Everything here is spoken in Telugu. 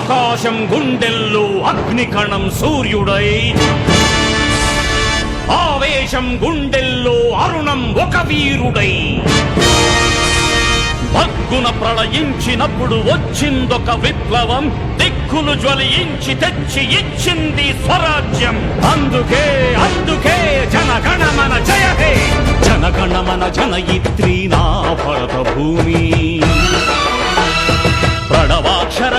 ఆకాశం గుండెల్లో అగ్నికణం సూర్యుడై, ఆవేశం గుండెల్లో అరుణం ఒక వీరుడై, భగ్గున ప్రళయించినప్పుడు వచ్చిందొక విప్లవం, దిక్కులు జ్వలించి తెచ్చి ఇచ్చింది స్వరాజ్యం. అందుకే అందుకే జనగణమన జయ హే, జనగణమన జనయిత్రీ నా భరత భూమి. ప్రణవాక్షర